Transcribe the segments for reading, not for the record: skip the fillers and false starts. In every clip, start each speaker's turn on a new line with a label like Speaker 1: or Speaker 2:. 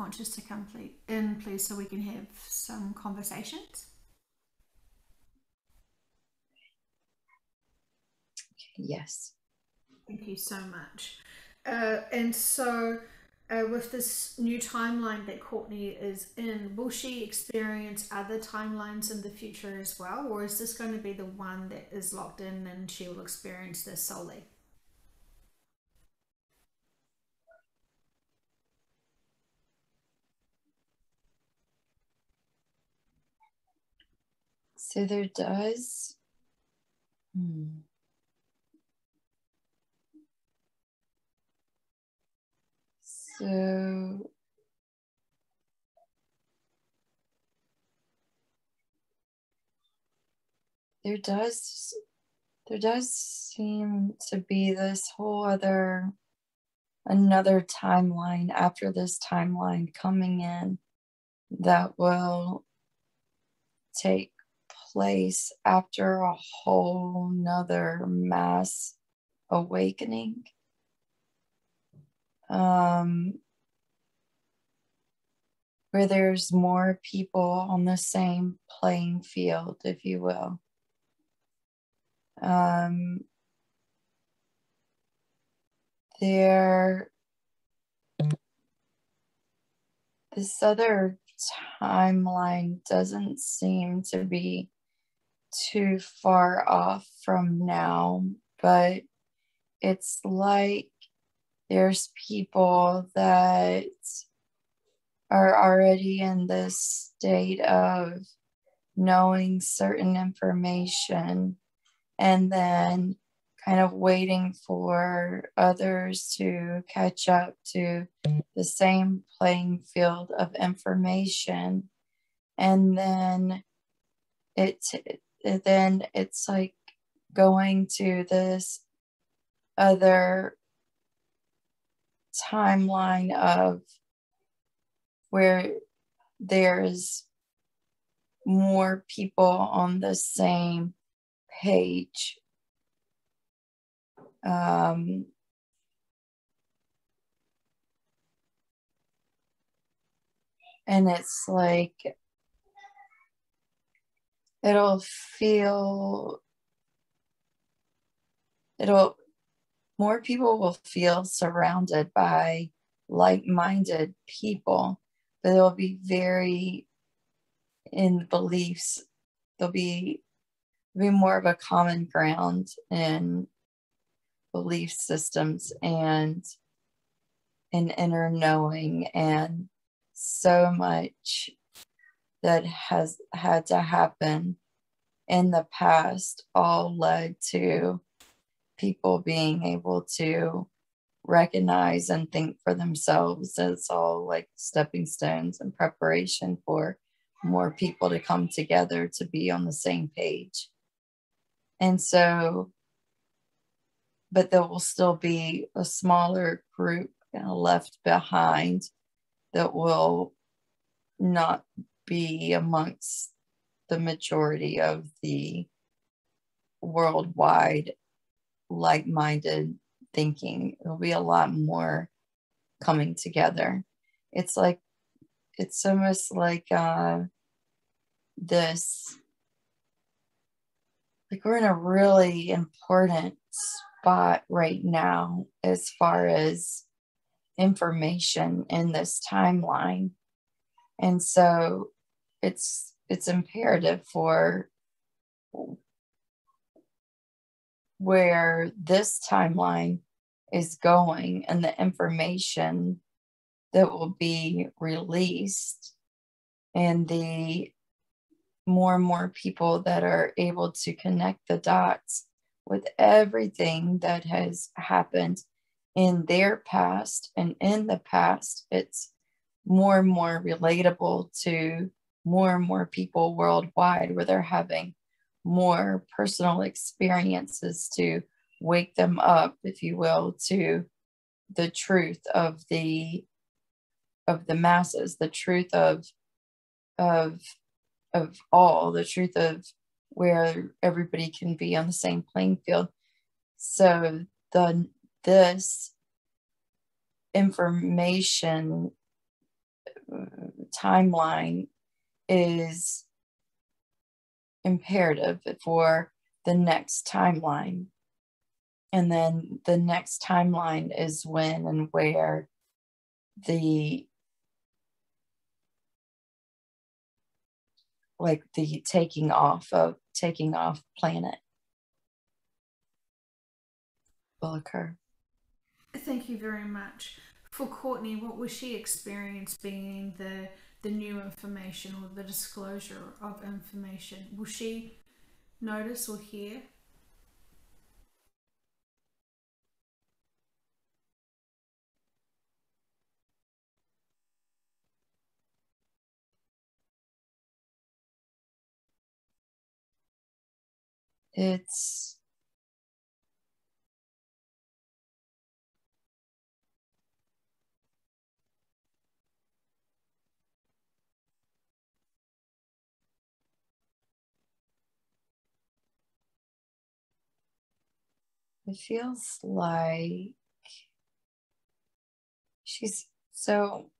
Speaker 1: subconscious to come in, please, so we can have some conversations.
Speaker 2: Yes.
Speaker 1: Thank you so much. And so, with this new timeline that Courtney is in, will she experience other timelines in the future as well? Or is this going to be the one that is locked in and she will experience this solely?
Speaker 2: So there does. So there does seem to be this whole another timeline after this timeline coming in that will take place after a whole nother mass awakening. Where there's more people on the same playing field, if you will. This other timeline doesn't seem to be too far off from now, but it's like there's people that are already in this state of knowing certain information and then kind of waiting for others to catch up to the same playing field of information. And then it's like going to this other timeline of where there's more people on the same page. And it's like more people will feel surrounded by like-minded people, but they'll be very in beliefs. There'll be more of a common ground in belief systems and in inner knowing, and so much that has had to happen in the past all led to people being able to recognize and think for themselves. It's all like stepping stones in preparation for more people to come together to be on the same page. And so, but there will still be a smaller group left behind that will not be amongst the majority of the worldwide like-minded thinking. There'll be a lot more coming together. It's almost like this, like we're in a really important spot right now as far as information in this timeline. And so it's imperative for where this timeline is going and the information that will be released and the more and more people that are able to connect the dots with everything that has happened in their past and in the past. It's more and more relatable to more and more people worldwide, where they're having more personal experiences to wake them up, if you will, to the truth of the masses, the truth of all, the truth of where everybody can be on the same playing field. So this information timeline is imperative for the next timeline. And then the next timeline is when and where the taking off planet will occur.
Speaker 1: Thank you very much. For Courtney, what will she experience being the new information or the disclosure of information? Will she notice or hear?
Speaker 2: It's it feels like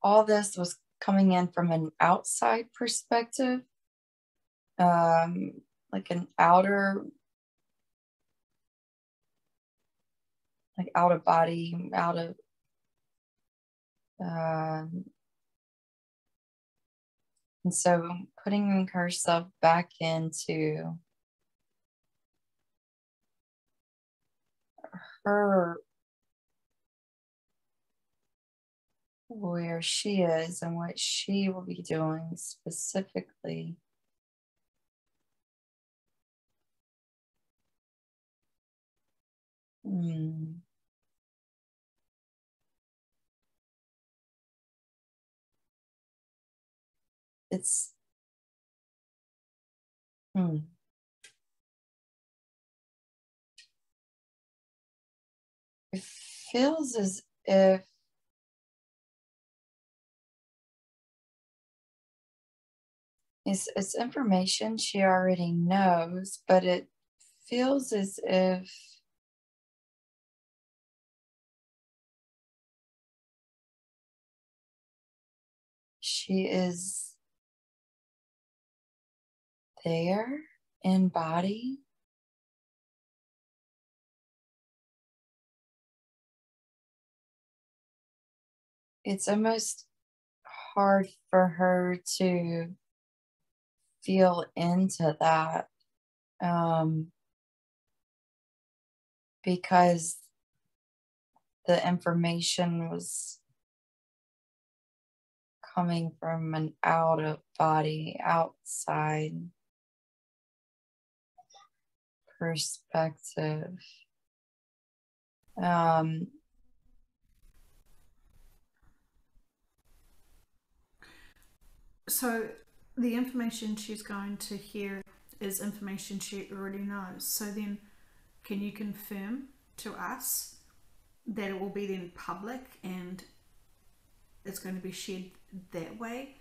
Speaker 2: all this was coming in from an outside perspective, like an outer, like out of body, and so putting herself back into her, where she is and what she will be doing specifically. It's it feels as if it's information she already knows, but it feels as if she is there in body. It's almost hard for her to feel into that, because the information was coming from an out of body, outside perspective.
Speaker 1: So the information she's going to hear is information she already knows. So then, can you confirm to us that it will be then public and it's going to be shared that way?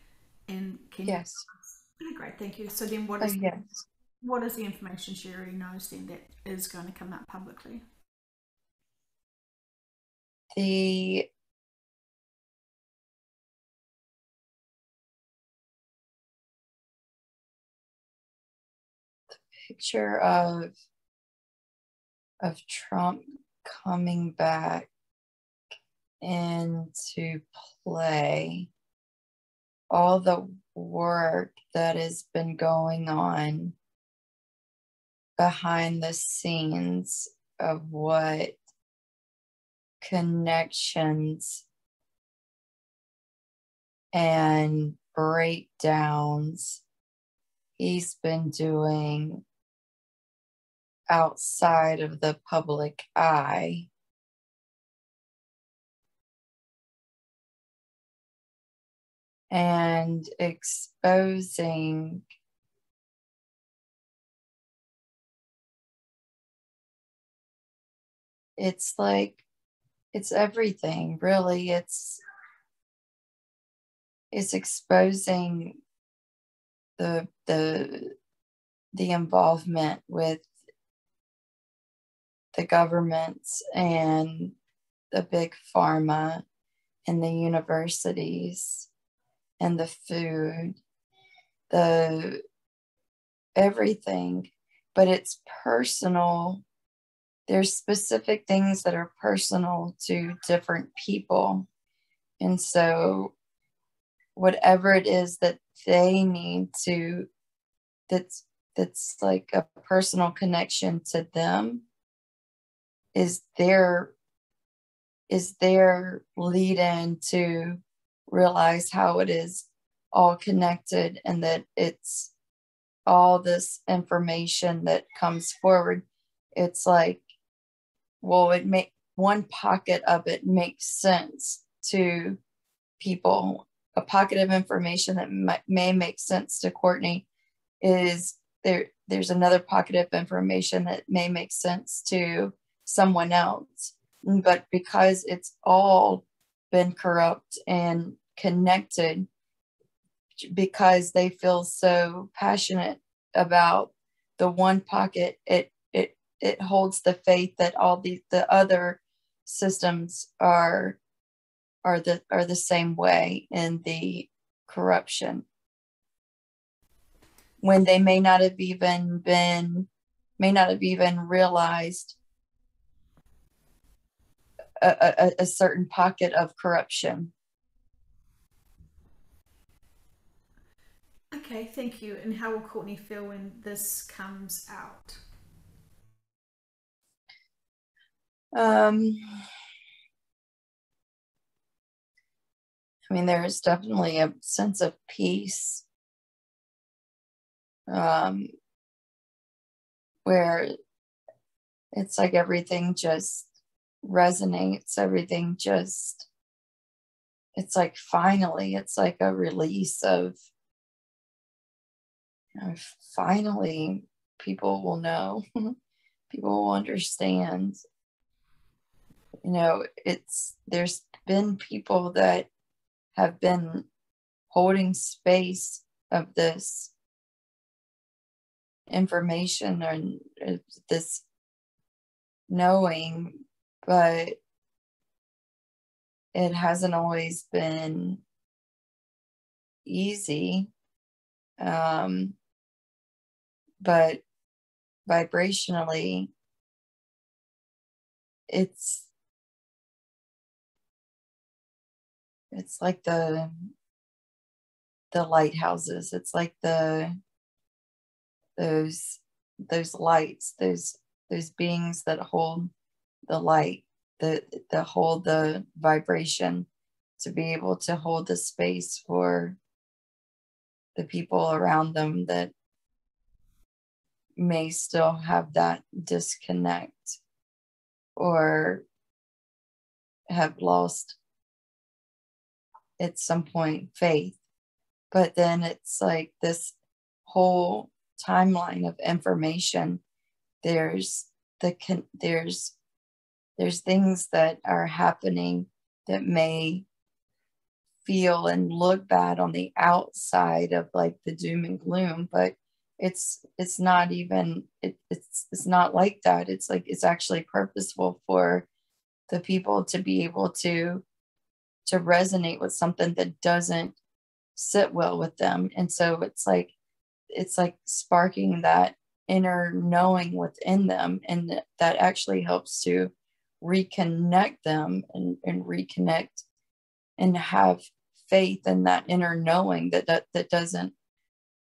Speaker 1: And can
Speaker 2: Yes.
Speaker 1: you? Oh, great, thank you. So then,
Speaker 2: Yes.
Speaker 1: what is the information she already knows then that is going to come out publicly?
Speaker 2: The picture of Trump coming back into play, all the work that has been going on behind the scenes of what connections and breakdowns he's been doing outside of the public eye. And exposing it's everything, really. It's exposing the involvement with the governments and the big pharma and the universities and the food, the everything, but it's personal. There's specific things that are personal to different people. And so whatever it is that they need to, that's like a personal connection to them, is their lead in to realize how it is all connected, and that it's all this information that comes forward. It's like, well, it make one pocket of it makes sense to people. A pocket of information that may make sense to Courtney is there's another pocket of information that may make sense to someone else. But because it's all been corrupt and connected, because they feel so passionate about the one pocket, it holds the faith that all the other systems are the same way in the corruption, when they may not have even realized a certain pocket of corruption.
Speaker 1: Okay, thank you. And how will Courtney feel when this comes out?
Speaker 2: I mean, there is definitely a sense of peace, where it's like everything just resonates. Everything just, it's like finally, it's like a release of, finally people will know, people will understand. There's been people that have been holding space of this information and this knowing, but it hasn't always been easy. But vibrationally, it's like the lighthouses. It's like those lights, those beings that hold the light, that hold the vibration, to be able to hold the space for the people around them that may still have that disconnect or have lost at some point faith. But then it's like this whole timeline of information. There's there's things that are happening that may feel and look bad on the outside of like the doom and gloom, but it's not even, it's not like that. It's like, it's actually purposeful for the people to be able to resonate with something that doesn't sit well with them. And so it's like sparking that inner knowing within them, and that actually helps to reconnect them and reconnect and have faith in that inner knowing that doesn't,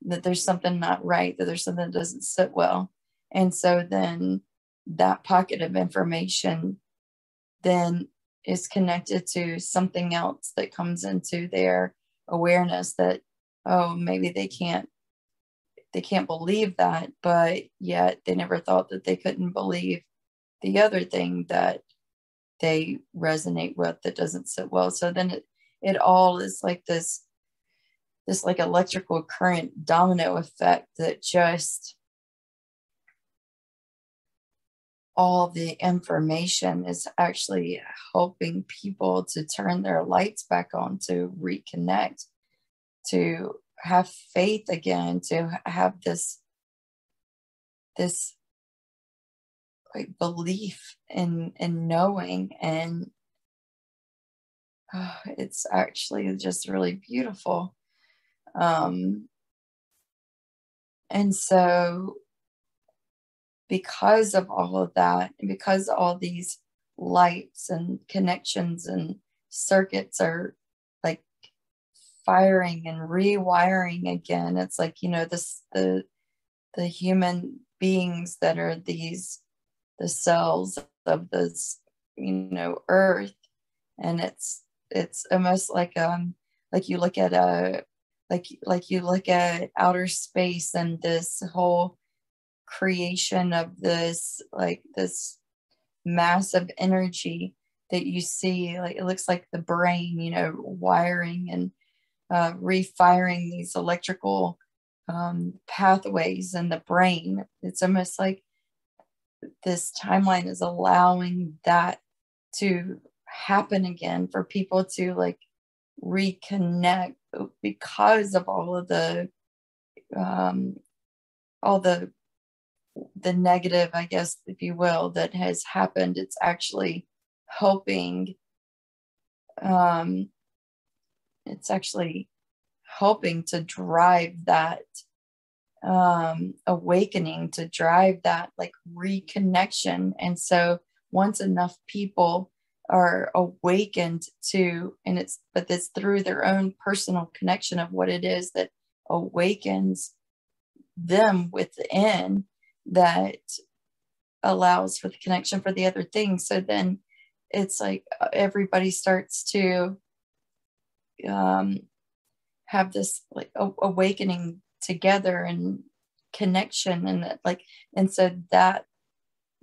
Speaker 2: that there's something not right, that there's something that doesn't sit well. And so then that pocket of information then is connected to something else that comes into their awareness, that, oh, maybe they can't believe that, but yet they never thought that they couldn't believe the other thing that they resonate with that doesn't sit well. So then it all is like this like electrical current domino effect, that just all the information is actually helping people to turn their lights back on, to reconnect, to have faith again, to have this like belief in knowing. And it's actually just really beautiful. And so because of all of that, and because all these lights and connections and circuits are like firing and rewiring again, it's like, this the human beings that are the cells of this, earth. And it's almost like you look at a like you look at outer space and this whole creation of this massive energy that you see. Like it looks like the brain, wiring and refiring these electrical pathways in the brain. It's almost like this timeline is allowing that to happen again, for people to like reconnect, because of um, all the negative, I guess, if you will, that has happened. It's actually helping. Um, it's actually helping to drive that awakening, to drive that like reconnection. And so once enough people are awakened to, but it's through their own personal connection of what it is that awakens them within, that allows for the connection for the other things. So then it's like everybody starts to have this like awakening together and connection, and that like, and so that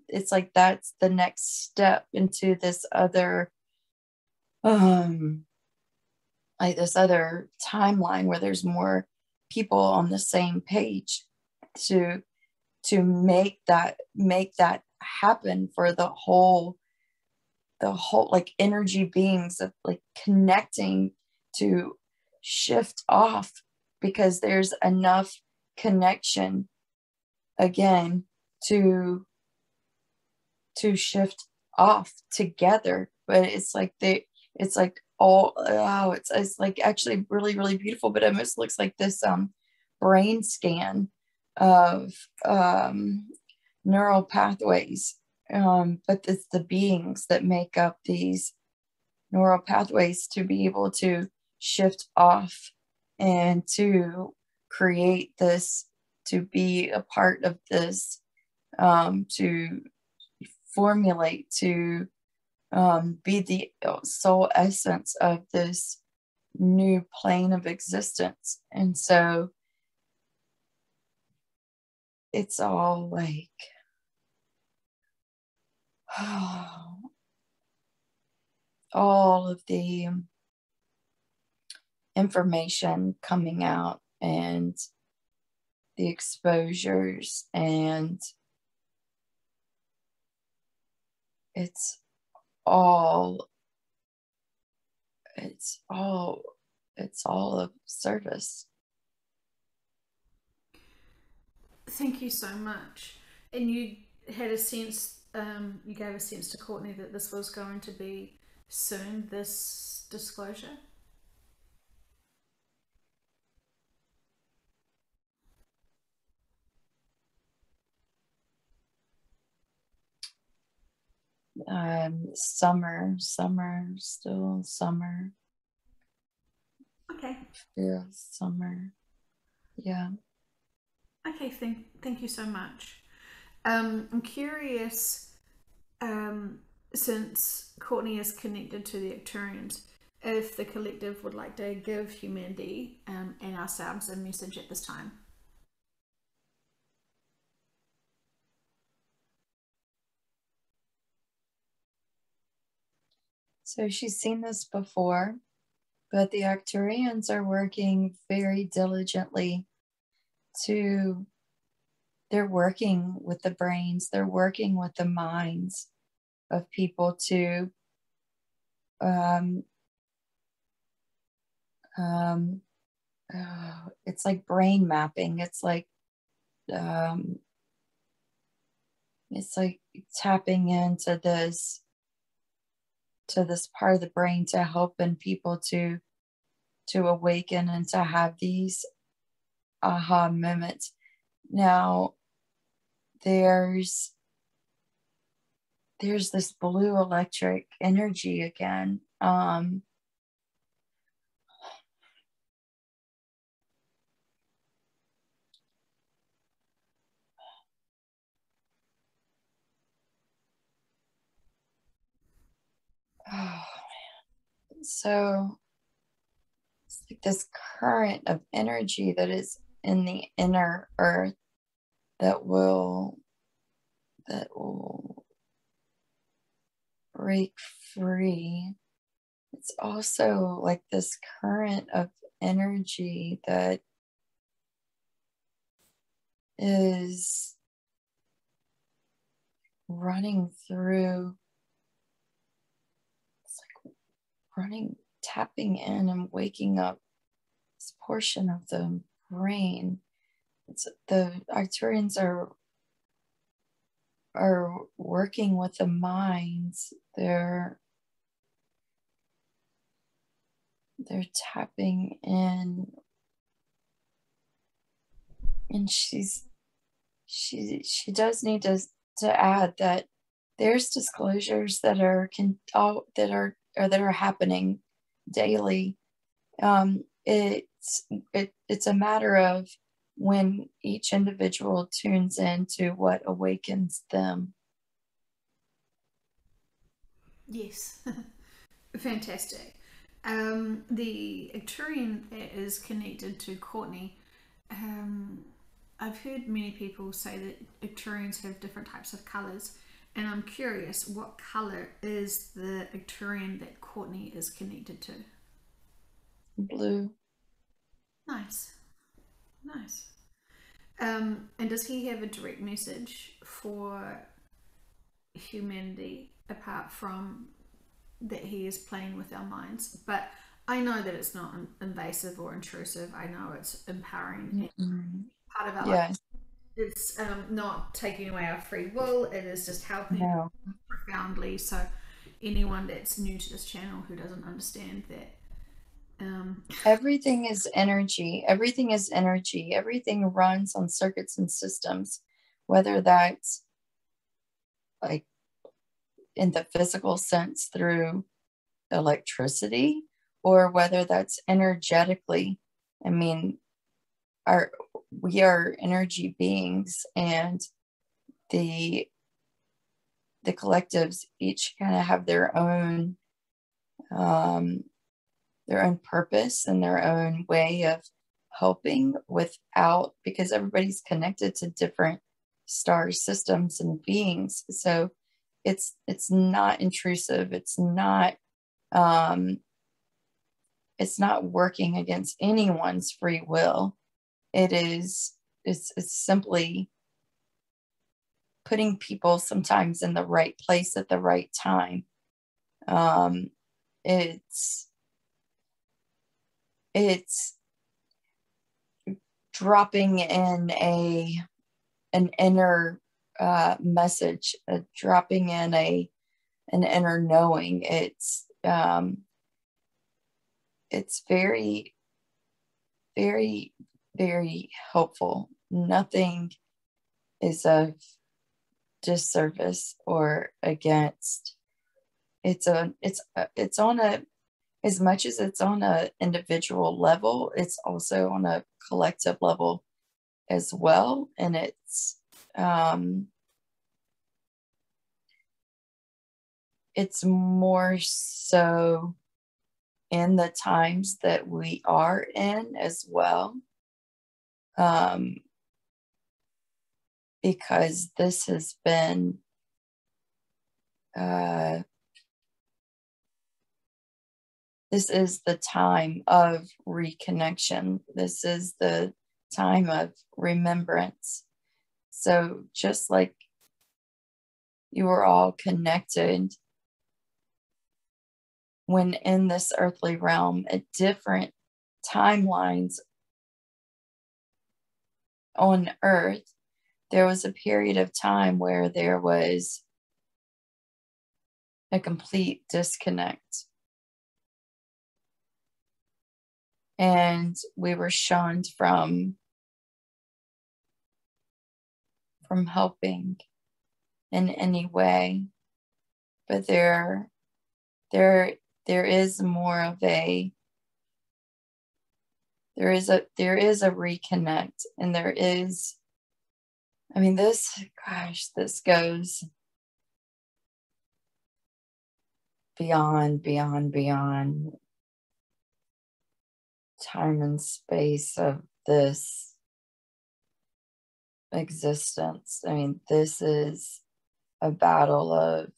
Speaker 2: it's like that's the next step into this other like this other timeline where there's more people on the same page to make that happen for the whole like energy beings of like connecting to shift off, because there's enough connection again to shift off together. But it's like it's like all, oh, it's like actually really really beautiful, but it almost looks like this brain scan of neural pathways, but it's the beings that make up these neural pathways to be able to shift off and to create this, to be a part of this, to formulate, to be the soul essence of this new plane of existence. And so it's all like all of the information coming out and the exposures, and it's all of service.
Speaker 1: Thank you so much. And you had a sense, you gave a sense to Courtney that this was going to be soon, this disclosure.
Speaker 2: Summer, still summer.
Speaker 1: Okay.
Speaker 2: Yeah, summer. Yeah.
Speaker 1: Okay, thank you so much. I'm curious, since Courtney is connected to the Acturians, if the collective would like to give humanity and ourselves a message at this time.
Speaker 2: So she's seen this before, but the Arcturians are working very diligently to, they're working with the brains, they're working with the minds of people to um, um, it's like brain mapping. Um, it's like tapping into this part of the brain to help in people to to awaken and to have these aha moments. Now, there's this blue electric energy again. Oh, so it's like this current of energy that is in the inner earth that will break free. It's also like this current of energy that is running through, it's like running, tapping in and waking up this portion of the brain. It's the Arcturians are working with the minds. They're tapping in, and she does need to add that there's disclosures that are that are happening daily. It's a matter of when each individual tunes into what awakens them.
Speaker 1: Yes. Fantastic. The Arcturian that is connected to Courtney, I've heard many people say that Arcturians have different types of colours, and I'm curious, what colour is the Arcturian that Courtney is connected to?
Speaker 2: Blue.
Speaker 1: Nice, nice. And does he have a direct message for humanity apart from that he is playing with our minds? But I know that it's not invasive or intrusive. I know it's empowering and part of our life.
Speaker 2: Yes.
Speaker 1: It's not taking away our free will. It is just helping
Speaker 2: No.
Speaker 1: profoundly. So anyone that's new to this channel who doesn't understand that,
Speaker 2: Everything is energy. Everything is energy. Everything runs on circuits and systems, whether that's like in the physical sense through electricity or whether that's energetically. I mean, we are energy beings, and the collectives each kind of have their own purpose and their own way of helping without, because everybody's connected to different star systems and beings. So it's not intrusive. It's not working against anyone's free will. It's simply putting people sometimes in the right place at the right time. It's dropping in an inner message, dropping in an inner knowing. It's very, very, very helpful. Nothing is of disservice or against. It's on a, as much as it's on a individual level, it's also on a collective level as well. And it's more so in the times that we are in as well. Because this has been this is the time of reconnection. This is the time of remembrance. So just like you were all connected when in this earthly realm at different timelines on Earth, there was a period of time where there was a complete disconnect. and we were shunned from helping in any way. But there is more of a there is a reconnect, and there is, I mean, this goes beyond time and space of this existence. I mean, this is a battle of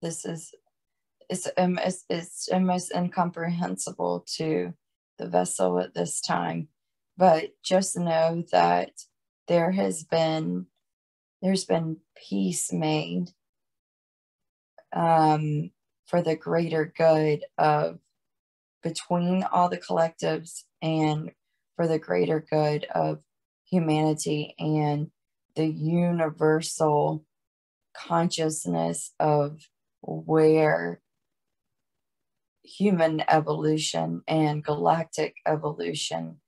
Speaker 2: this is it's almost incomprehensible to the vessel at this time. But just know that there's been peace made, for the greater good of between all the collectives, and for the greater good of humanity and the universal consciousness of where human evolution and galactic evolution,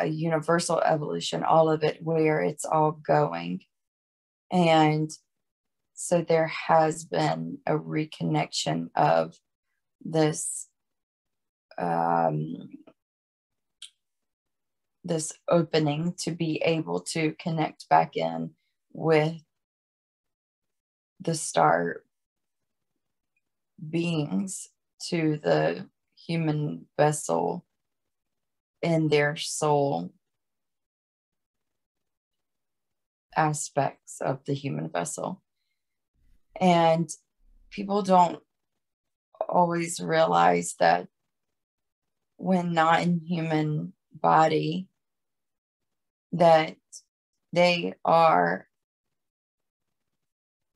Speaker 2: universal evolution, all of it, where it's all going. And so there has been a reconnection of this this opening to be able to connect back in with the star beings, to the human vessel in their soul aspects of the human vessel. And people don't always realize that when not in human body, that they are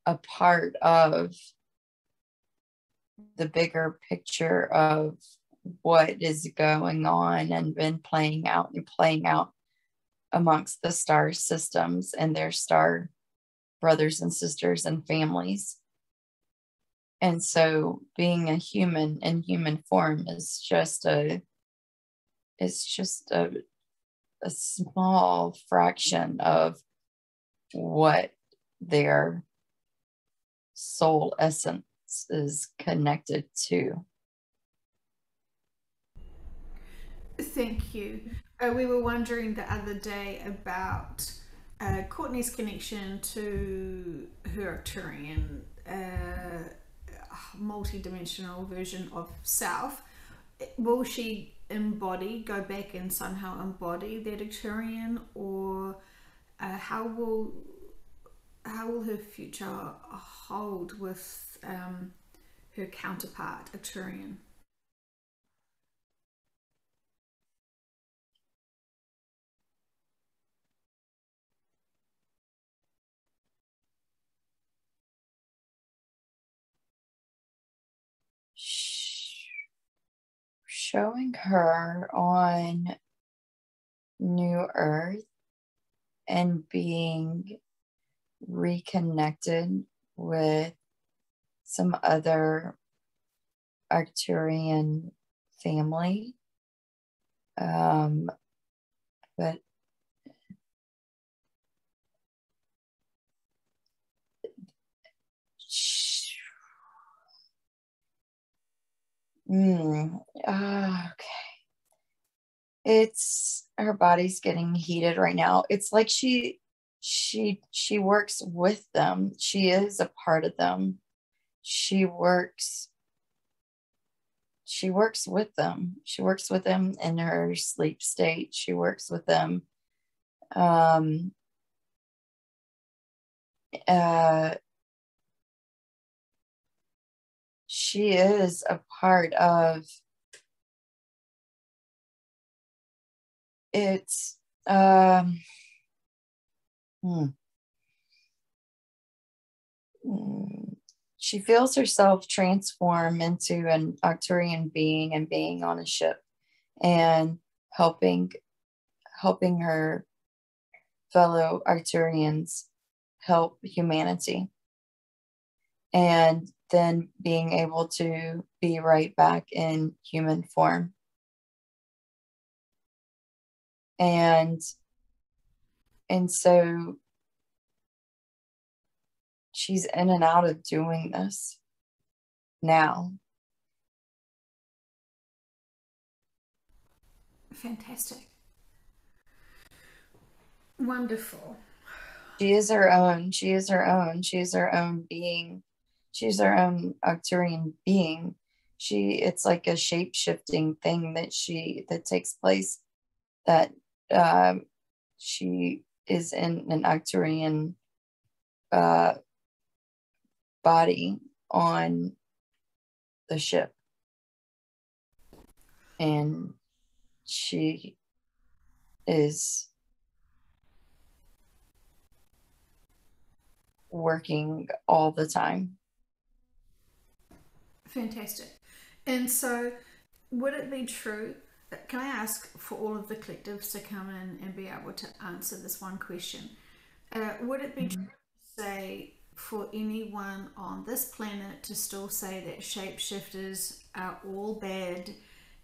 Speaker 2: a part of the bigger picture of what is going on and been playing out amongst the star systems and their star brothers and sisters and families. And so being a human in human form is just a small fraction of what their soul essence is connected to.
Speaker 1: Thank you. We were wondering the other day about Courtney's connection to her Arcturian multi-dimensional version of self. Will she go back and somehow embody that Arcturian, or how will her future hold with her counterpart Arcturian?
Speaker 2: Showing her on New Earth and being reconnected with some other Arcturian family. But okay. It's, her body's getting heated right now. It's like she works with them. She is a part of them. She works with them. She works with them in her sleep state. She works with them she is a part of it's she feels herself transform into an Arcturian being and being on a ship and helping her fellow Arcturians help humanity, and then being able to be right back in human form. And so she's in and out of doing this now.
Speaker 1: Fantastic. Wonderful.
Speaker 2: She is her own. She is her own. She is her own being. She's her own Arcturian being. It's like a shape-shifting thing that takes place, that she is in an Arcturian body on the ship, and she is working all the time.
Speaker 1: Fantastic. And so, would it be true? Can I ask for all of the collectives to come in and be able to answer this one question? Would it be true to say for anyone on this planet to still say that shapeshifters are all bad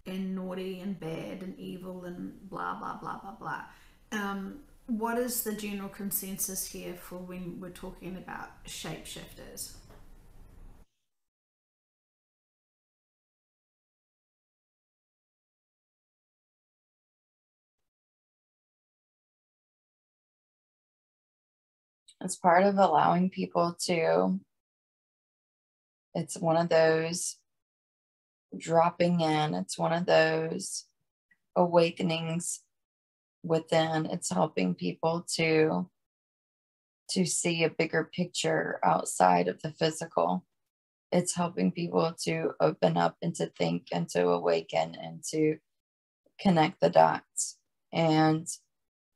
Speaker 1: and naughty and bad and evil and blah blah blah blah blah? What is the general consensus here for when we're talking about shapeshifters?
Speaker 2: It's part of allowing people to, it's one of those dropping in, it's one of those awakenings within. It's helping people to see a bigger picture outside of the physical. It's helping people to open up and to think and to awaken and to connect the dots. And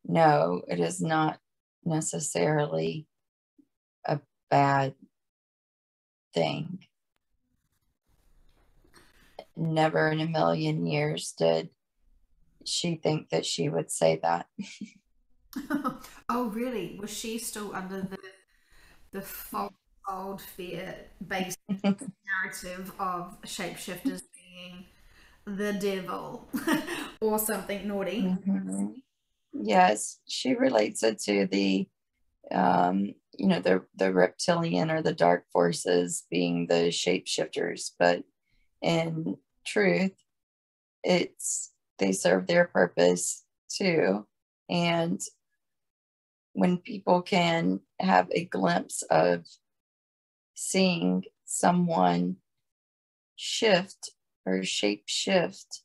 Speaker 2: no, it is not necessarily a bad thing. Never in a million years did she think that she would say that.
Speaker 1: Oh, really? Was she still under the false old fear based narrative of shapeshifters being the devil or something naughty?
Speaker 2: Mhm. Yes, she relates it to the the reptilian or the dark forces being the shapeshifters, but in truth, it's they serve their purpose too. And when people can have a glimpse of seeing someone shift or shape shift,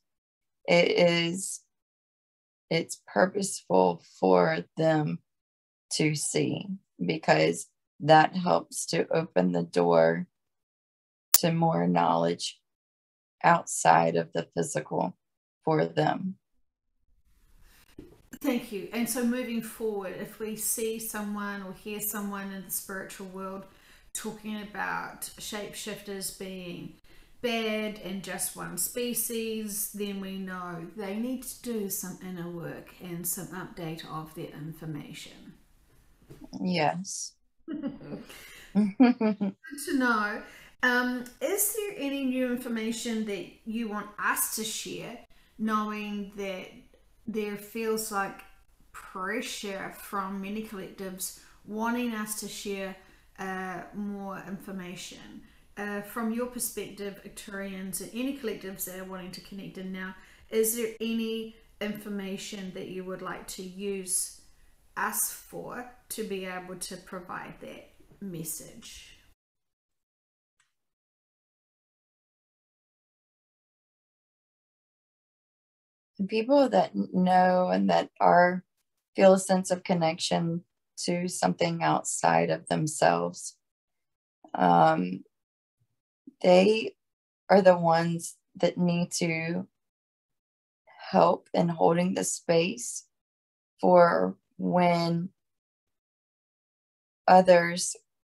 Speaker 2: it's purposeful for them to see, because that helps to open the door to more knowledge outside of the physical for them.
Speaker 1: Thank you. And so moving forward, if we see someone or hear someone in the spiritual world talking about shapeshifters being bad and just one species, then we know they need to do some inner work and some update of their information.
Speaker 2: Yes.
Speaker 1: Good to know. Is there any new information that you want us to share, knowing that there feels like pressure from many collectives wanting us to share more information? From your perspective, Arcturians and any collectives that are wanting to connect in now, is there any information that you would like to use us for to be able to provide that message?
Speaker 2: People that know and that feel a sense of connection to something outside of themselves, they are the ones that need to help in holding the space for when others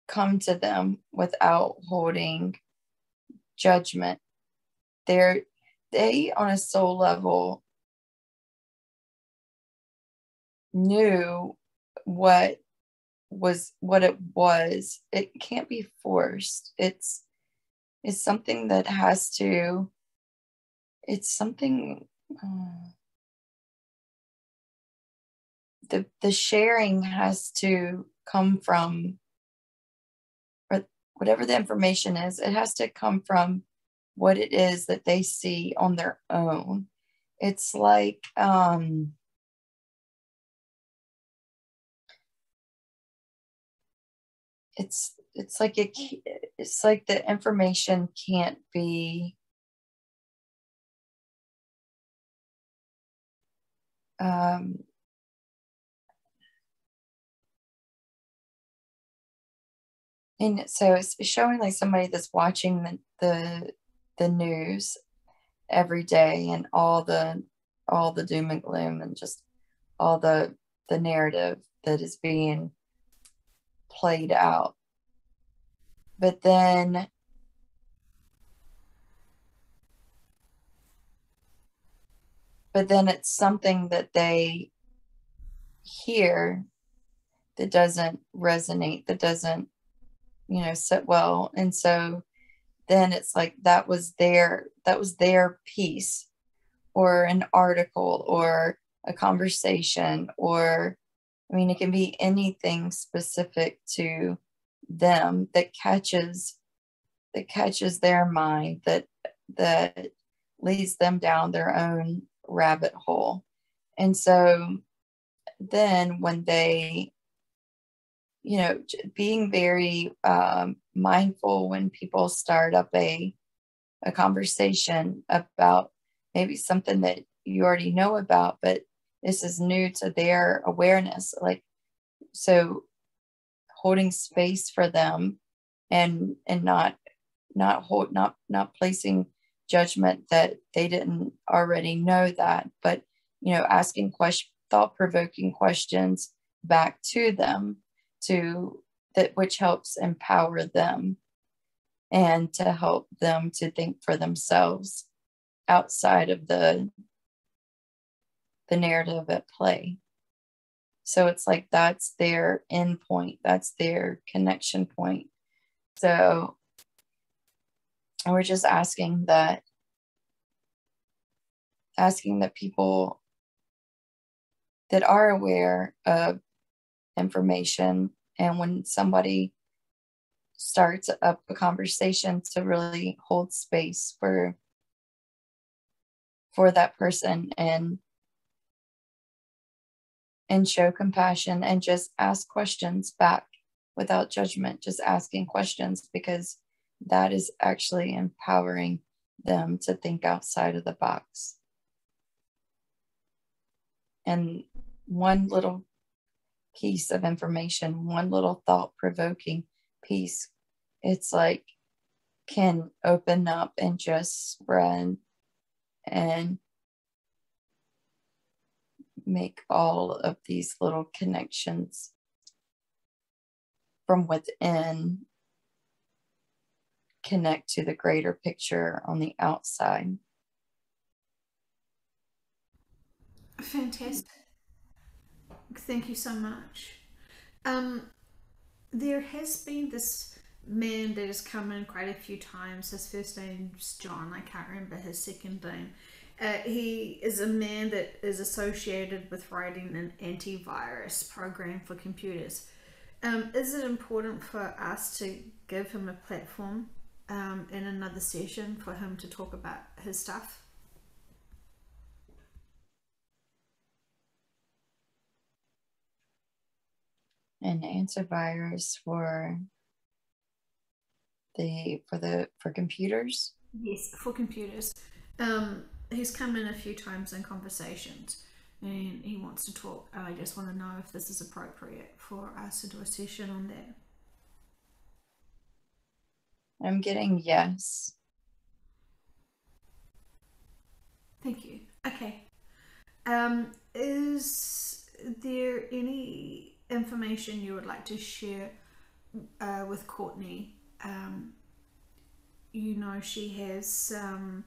Speaker 2: come to them without holding judgment. They on a soul level knew what it was. It can't be forced. It's something that has to, it's something, the sharing has to come from, or whatever the information is, it has to come from what it is that they see on their own. It's like, it's like it's like the information can't be, um and so it's showing like somebody that's watching the news every day, and all the doom and gloom, and just all the narrative that is being played out. But then it's something that they hear that doesn't resonate, that doesn't, sit well. And so then it's like that was their piece, or an article, or a conversation, or, I mean, it can be anything specific to them that catches their mind, that leads them down their own rabbit hole. And so then when they, being very mindful when people start up a conversation about maybe something that you already know about, but this is new to their awareness. Like, so holding space for them, and not placing judgment that they didn't already know that, but asking thought-provoking questions back to them, to that, which helps empower them, and to help them to think for themselves outside of the narrative at play. So it's like that's their end point, that's their connection point. So we're just asking that people that are aware of information, and when somebody starts up a conversation, to really hold space for that person, and show compassion, and just ask questions back without judgment, just asking questions, because that is actually empowering them to think outside of the box. And one little piece of information, one little thought-provoking piece, it's like, can open up and just spread and make all of these little connections from within connect to the greater picture on the outside.
Speaker 1: Fantastic. Thank you so much. There has been this man that has come in quite a few times. His first name's John. I can't remember his second name. He is a man that is associated with writing an antivirus program for computers. Is it important for us to give him a platform in another session for him to talk about his stuff?
Speaker 2: An antivirus for computers?
Speaker 1: Yes, for computers. He's come in a few times in conversations, and he wants to talk. I just want to know if this is appropriate for us to do a session on that.
Speaker 2: I'm getting yes.
Speaker 1: Thank you. Okay. Is there any information you would like to share with Courtney? She has some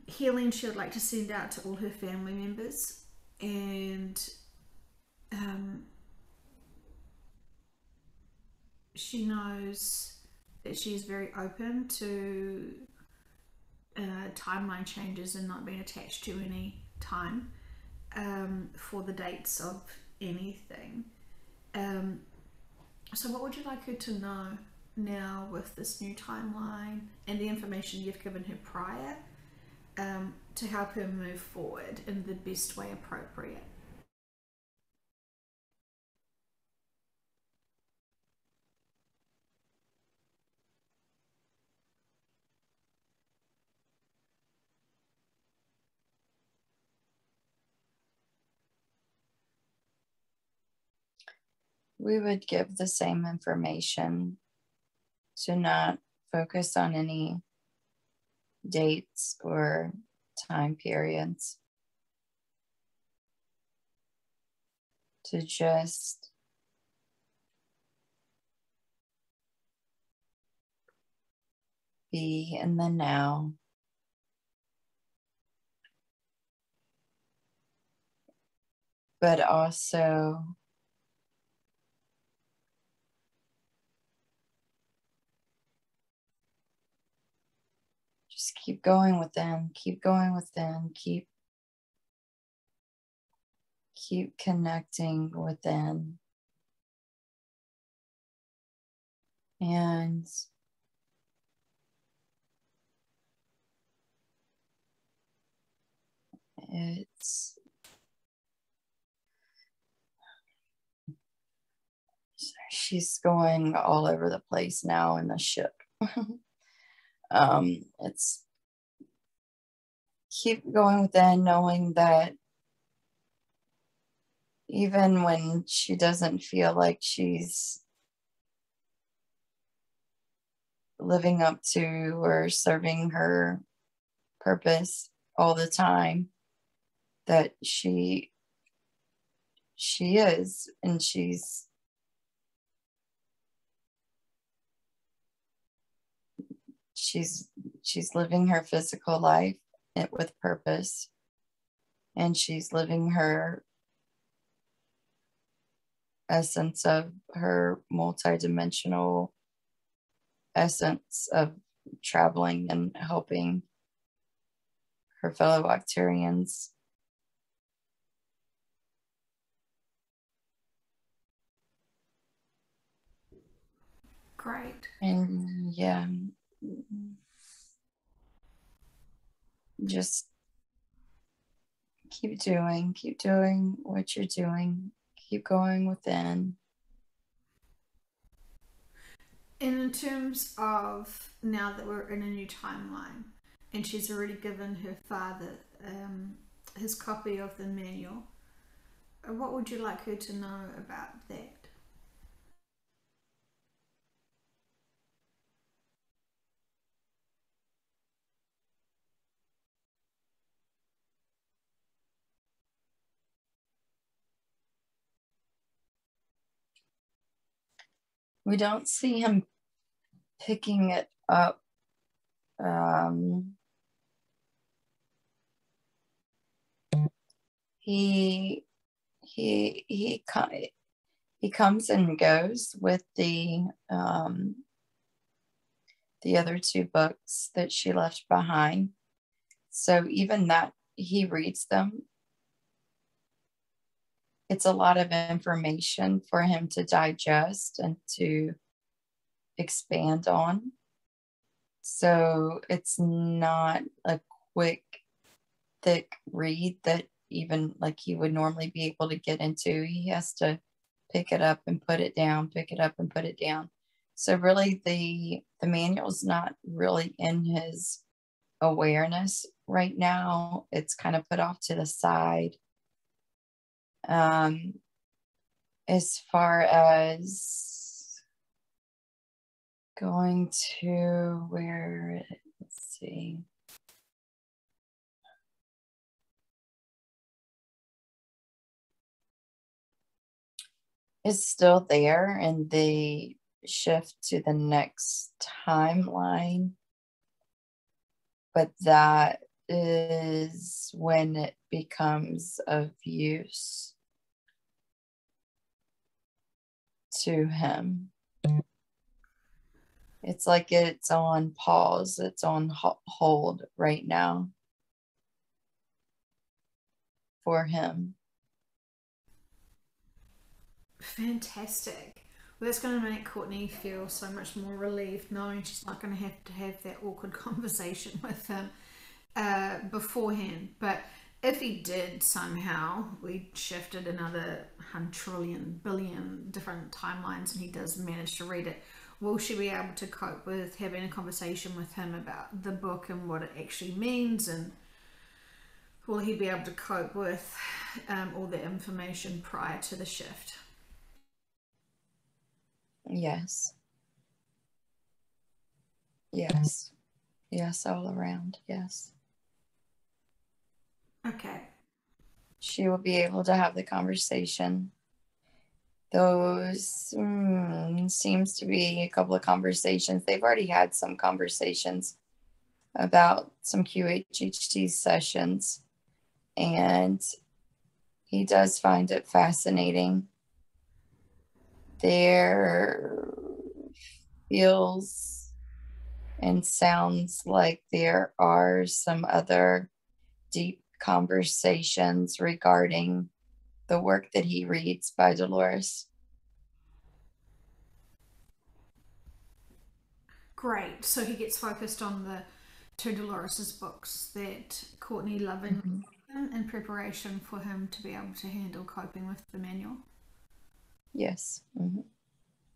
Speaker 1: healing she would like to send out to all her family members, and um, she knows that she's very open to timeline changes and not being attached to any time for the dates of anything. Um, so, what would you like her to know now with this new timeline and the information you've given her prior to help her move forward in the best way appropriate?
Speaker 2: We would give the same information to not focus on any dates or time periods, to just be in the now, but also just keep going within, keep going within, keep connecting within. And it's she's going all over the place now in the ship. It's keep going within, knowing that even when she doesn't feel like she's living up to or serving her purpose all the time, that she is, and she's living her physical life with purpose, and she's living her essence of her multidimensional essence of traveling and helping her fellow Octarians.
Speaker 1: Great.
Speaker 2: And yeah, just keep doing what you're doing, keep going within.
Speaker 1: And in terms of now that we're in a new timeline, and she's already given her father his copy of the manual, what would you like her to know about that?
Speaker 2: We don't see him picking it up. He comes and goes with the other two books that she left behind. So even that, he reads them. It's a lot of information for him to digest and to expand on. So it's not a quick, thick read that even like he would normally be able to get into. He has to pick it up and put it down, pick it up and put it down. So really the manual's not really in his awareness right now. It's kind of put off to the side. As far as going to where, let's see. It's still there, and they shift to the next timeline, but that is when it becomes of use. to him. It's like it's on pause, it's on hold right now for him.
Speaker 1: Fantastic. Well, that's going to make Courtney feel so much more relieved knowing she's not going to have that awkward conversation with him beforehand. But if he did somehow, we shifted another 100 trillion billion different timelines and he does manage to read it, will she be able to cope with having a conversation with him about the book and what it actually means? And will he be able to cope with all the information prior to the shift?
Speaker 2: Yes. Yes. Yes, all around. Yes.
Speaker 1: Okay.
Speaker 2: She will be able to have the conversation. Those seems to be a couple of conversations. They've already had some conversations about some QHHT sessions, and he does find it fascinating. There feels and sounds like there are some other deep conversations regarding the work that he reads by Dolores.
Speaker 1: Great. So he gets focused on the two Dolores's books that Courtney lovingly in preparation for him to be able to handle coping with the manual.
Speaker 2: Yes. Mm-hmm.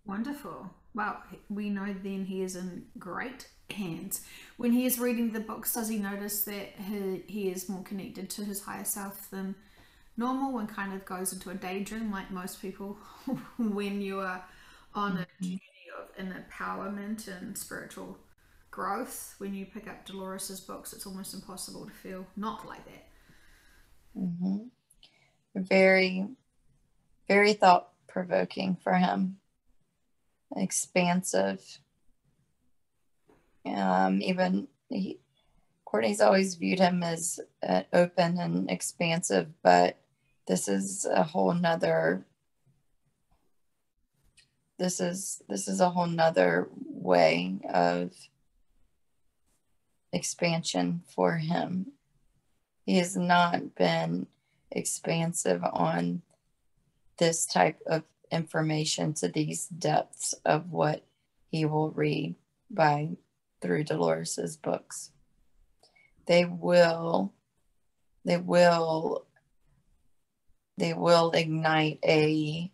Speaker 1: Wonderful. Well, we know then he is in great hands. When he is reading the books, does he notice that he is more connected to his higher self than normal and kind of goes into a daydream like most people when you are on a journey of empowerment and spiritual growth? When you pick up Dolores's books, it's almost impossible to feel not like that.
Speaker 2: Mm-hmm. Very, very thought provoking for him. Expansive. Even Courtney's always viewed him as open and expansive, but this is a whole nother. This is a whole nother way of expansion for him. He has not been expansive on this type of information to these depths of what he will read through Dolores's books. They will ignite a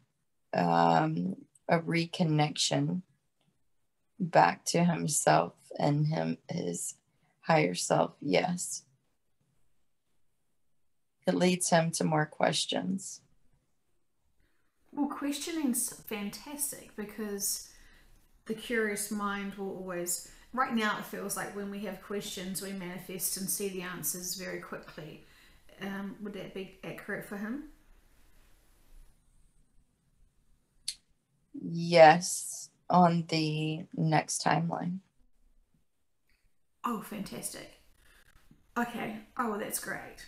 Speaker 2: reconnection back to himself and his higher self. Yes. It leads him to more questions.
Speaker 1: Well, questioning's fantastic because the curious mind will always. Right now, it feels like when we have questions, we manifest and see the answers very quickly. Would that be accurate for him?
Speaker 2: Yes, on the next timeline.
Speaker 1: Oh, fantastic. Okay. Oh, well, that's great.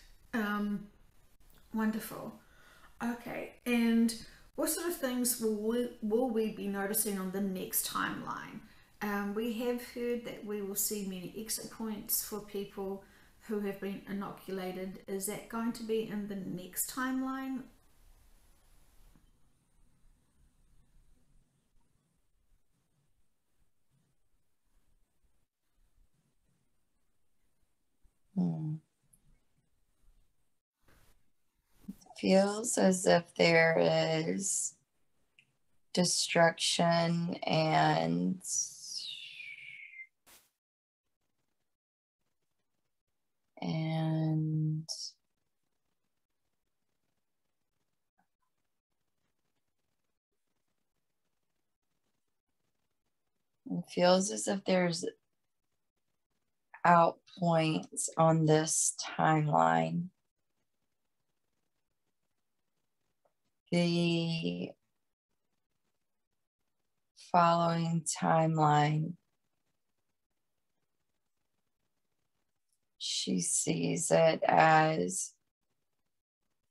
Speaker 1: Wonderful. Okay. And what sort of things will we be noticing on the next timeline? We have heard that we will see many exit points for people who have been inoculated. Is that going to be in the next timeline?
Speaker 2: Feels as if there is destruction and it feels as if there's out points on this timeline. The following timeline, she sees it as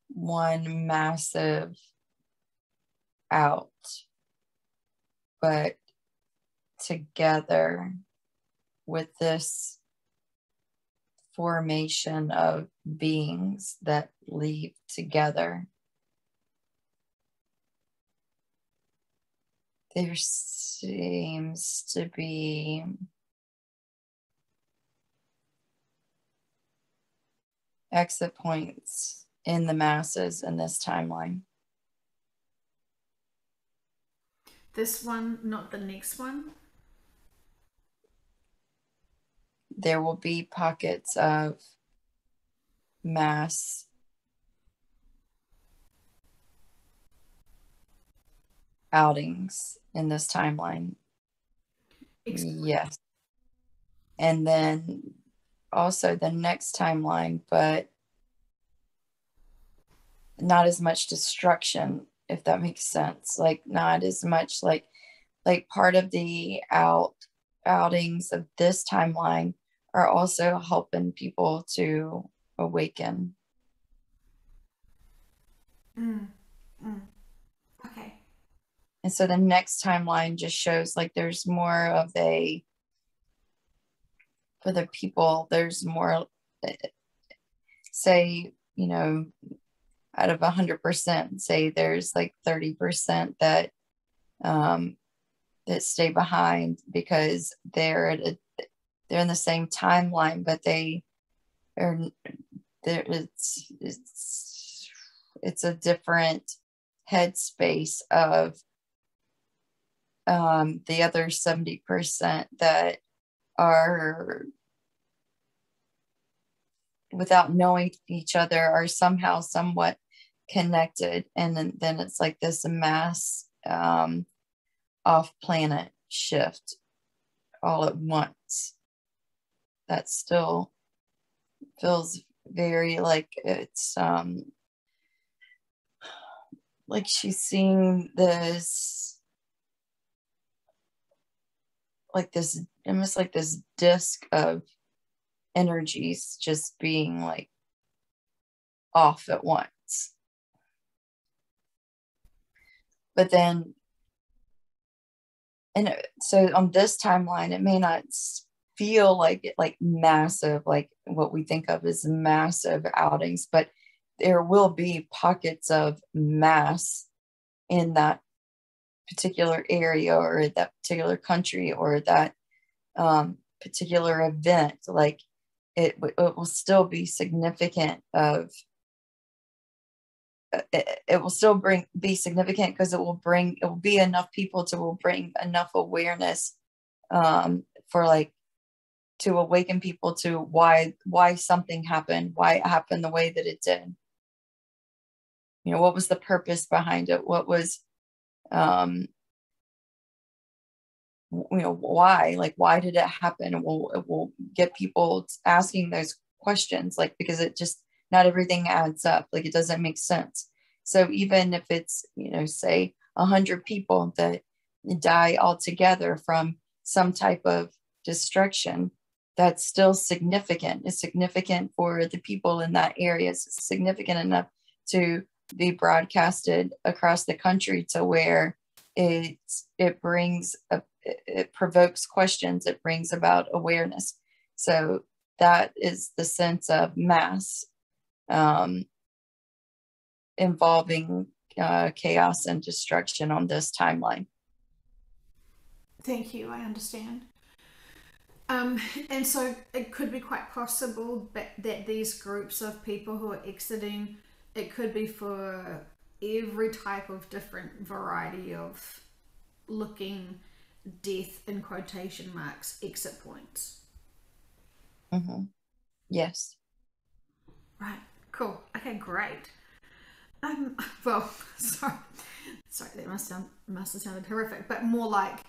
Speaker 2: one massive out. but together with this formation of beings that leave together, there seems to be exit points in the masses in this timeline.
Speaker 1: This one, not the next one?
Speaker 2: There will be pockets of mass outings in this timeline. Yes. And then also the next timeline, but not as much destruction, if that makes sense. Like not as much like part of the outings of this timeline are also helping people to awaken.
Speaker 1: Okay.
Speaker 2: And so the next timeline just shows like there's more of a, for the people, there's more, say, you know, out of 100%, say there's like 30% that that stay behind because they're in the same timeline, but they are there. It's a different headspace of the other 70% that are, without knowing each other, are somehow somewhat connected, and then it's like this mass off planet shift all at once. That still feels very like it's like she's seeing this, like this, almost like this disc of energies just being like off at once. But then, and so on this timeline, it may not feel like massive, like what we think of as massive outings, but there will be pockets of mass in that particular area or that particular country or that particular event. Like it will still be significant of, it will still be significant because it will be enough people will bring enough awareness for like to awaken people to why something happened, why it happened the way that it did. You know, what was the purpose behind it? What was you know, why did it happen? It will get people asking those questions, like, because it just, not everything adds up. Like it doesn't make sense. So even if it's, you know, say 100 people that die altogether from some type of destruction, that's still significant. It's significant for the people in that area. It's significant enough to be broadcasted across the country to where it provokes questions. It brings about awareness. So that is the sense of mass involving chaos and destruction on this timeline.
Speaker 1: Thank you. I understand. And so it could be quite possible that these groups of people who are exiting, it could be for every type of different variety of looking death in quotation marks exit points.
Speaker 2: Mm-hmm. Yes.
Speaker 1: Right. Cool. Okay. Great. Well, sorry, that must have sounded horrific, but more like,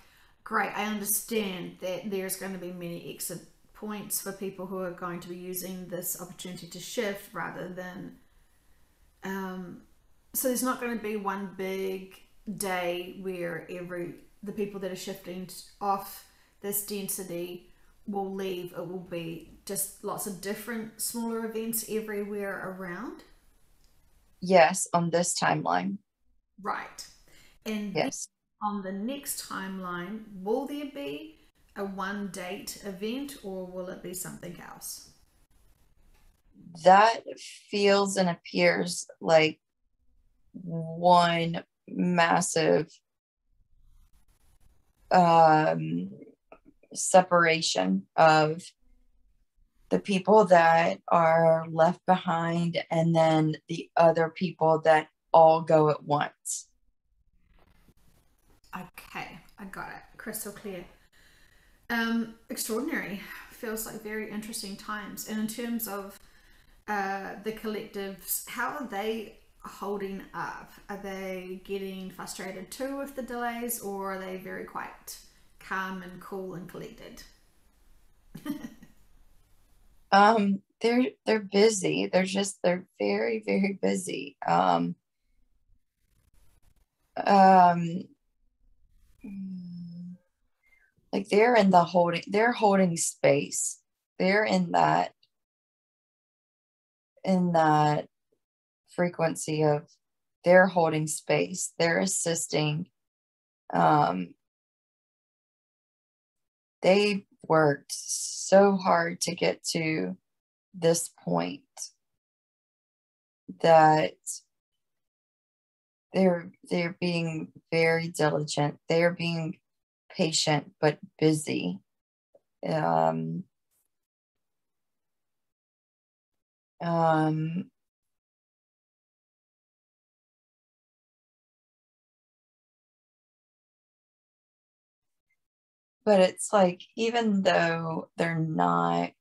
Speaker 1: great. I understand that there's going to be many exit points for people who are going to be using this opportunity to shift rather than. So there's not going to be one big day where the people that are shifting off this density will leave. It will be just lots of different smaller events everywhere around.
Speaker 2: Yes, on this timeline.
Speaker 1: Right. And
Speaker 2: yes,
Speaker 1: on the next timeline, will there be a one date event or will it be something else?
Speaker 2: That feels and appears like one massive um, separation of the people that are left behind and then the other people that all go at once.
Speaker 1: Okay, I got it. Crystal clear. Extraordinary. Feels like very interesting times. And in terms of the collectives, how are they holding up? Are they getting frustrated too with the delays, or are they very quite calm and cool and collected?
Speaker 2: They're busy. They're very, very busy. Um, like they're holding space. They're in that frequency of they're holding space. They're assisting. Um, they worked so hard to get to this point that they're being very diligent. They're being patient but busy. Um, um, but it's like even though they're not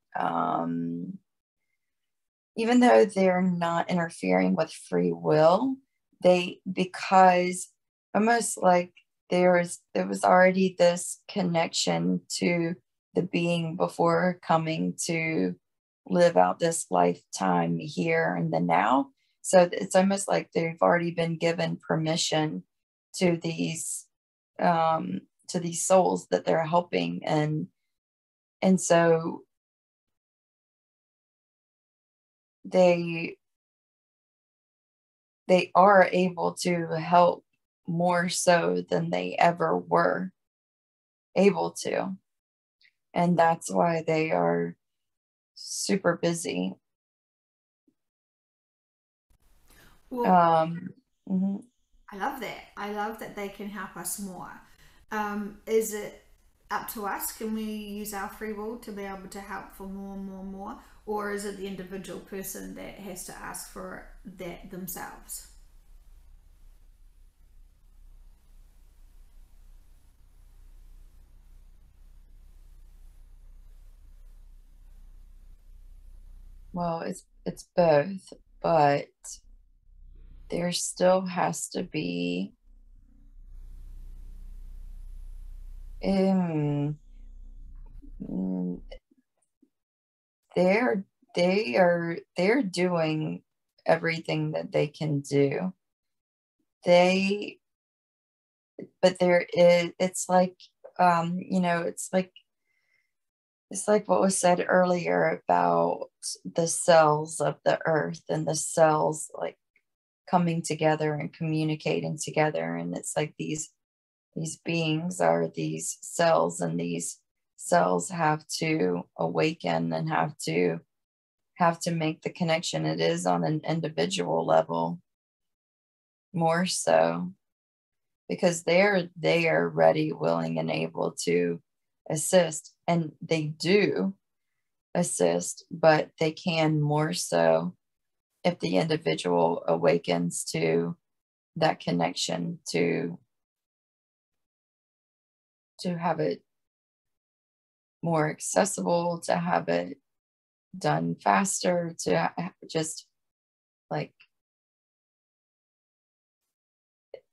Speaker 2: interfering with free will, they because almost like there was already this connection to the being before coming to live out this lifetime here and the now. So it's almost like they've already been given permission to these souls that they're helping, and so they they are able to help more so than they ever were able to. And that's why they are super busy.
Speaker 1: Well,
Speaker 2: Um, mhm.
Speaker 1: I love that. I love that they can help us more. Is it up to us? Can we use our free will to be able to help for more and more and more? Or is it the individual person that has to ask for that themselves?
Speaker 2: Well, it's both, but there still has to be um, mm, they're they're doing everything that they can do. They but there is it's like it's like what was said earlier about the cells of the earth and the cells like coming together and communicating together, and it's like these beings are these cells, and these cells have to awaken and have to make the connection. It is on an individual level more so because they are ready, willing, and able to assist, and they do assist, but they can more so if the individual awakens to that connection to have it more accessible, to have it done faster, to just like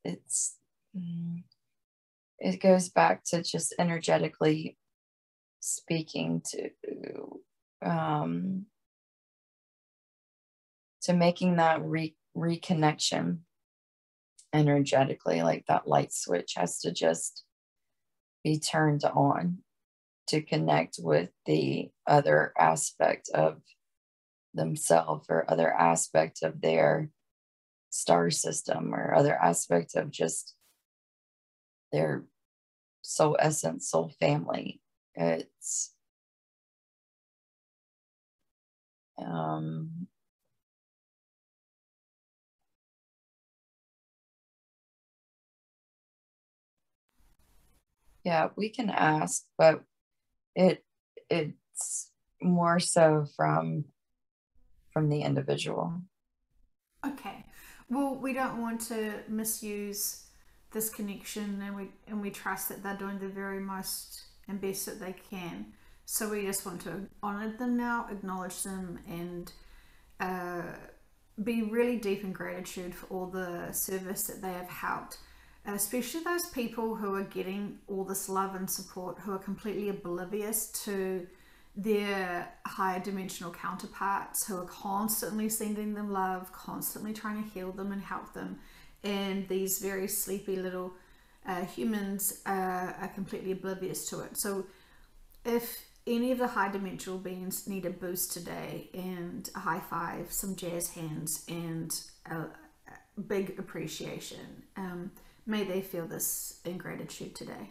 Speaker 2: it's mm, it goes back to just energetically speaking um to making that reconnection energetically, like that light switch has to just be turned on to connect with the other aspect of themselves or other aspect of their star system or other aspect of just their soul essence, soul family. It's um yeah, we can ask, but it it's more so from the individual.
Speaker 1: Okay. Well, we don't want to misuse this connection, and we trust that they're doing the very most and best that they can. So we just want to honor them now, acknowledge them, and be really deep in gratitude for all the service that they have helped, especially those people who are getting all this love and support who are completely oblivious to their higher dimensional counterparts who are constantly sending them love, constantly trying to heal them and help them. And these very sleepy little humans are completely oblivious to it. So if any of the high dimensional beings need a boost today and a high five, some jazz hands, and a big appreciation, may they feel this in gratitude today.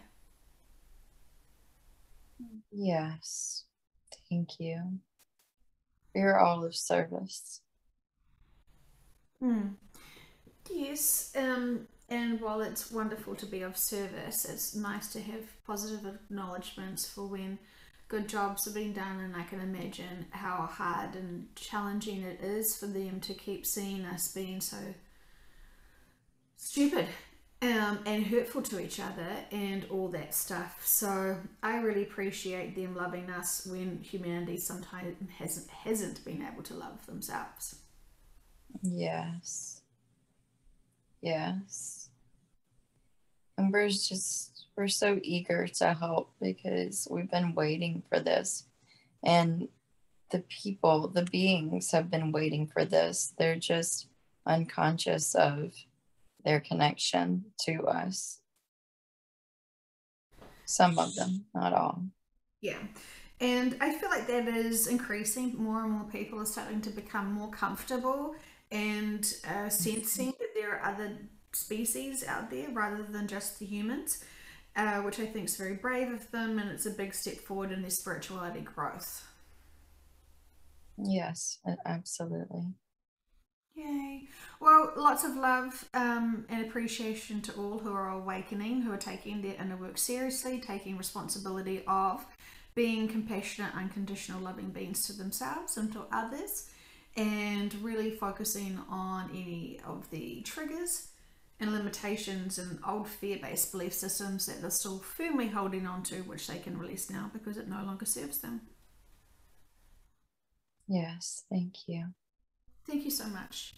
Speaker 2: Yes. Thank you. You're all of service.
Speaker 1: Hmm. Yes, and while it's wonderful to be of service, it's nice to have positive acknowledgements for when good jobs are being done, and I can imagine how hard and challenging it is for them to keep seeing us being so stupid and hurtful to each other and all that stuff. So I really appreciate them loving us when humanity sometimes hasn't been able to love themselves.
Speaker 2: Yes. Yes. And we're so eager to help because we've been waiting for this. And the people, the beings have been waiting for this. They're just unconscious of their connection to us. Some of them, not all.
Speaker 1: Yeah. And I feel like that is increasing. More and more people are starting to become more comfortable and sensing that there are other species out there rather than just the humans, which I think is very brave of them, and it's a big step forward in their spirituality growth.
Speaker 2: Yes, absolutely.
Speaker 1: Yay. Well, lots of love and appreciation to all who are awakening, who are taking their inner work seriously, taking responsibility of being compassionate, unconditional, loving beings to themselves and to others, and really focusing on any of the triggers and limitations and old fear based belief systems that they're still firmly holding on to, which they can release now because it no longer serves them.
Speaker 2: Yes, thank you.
Speaker 1: Thank you so much.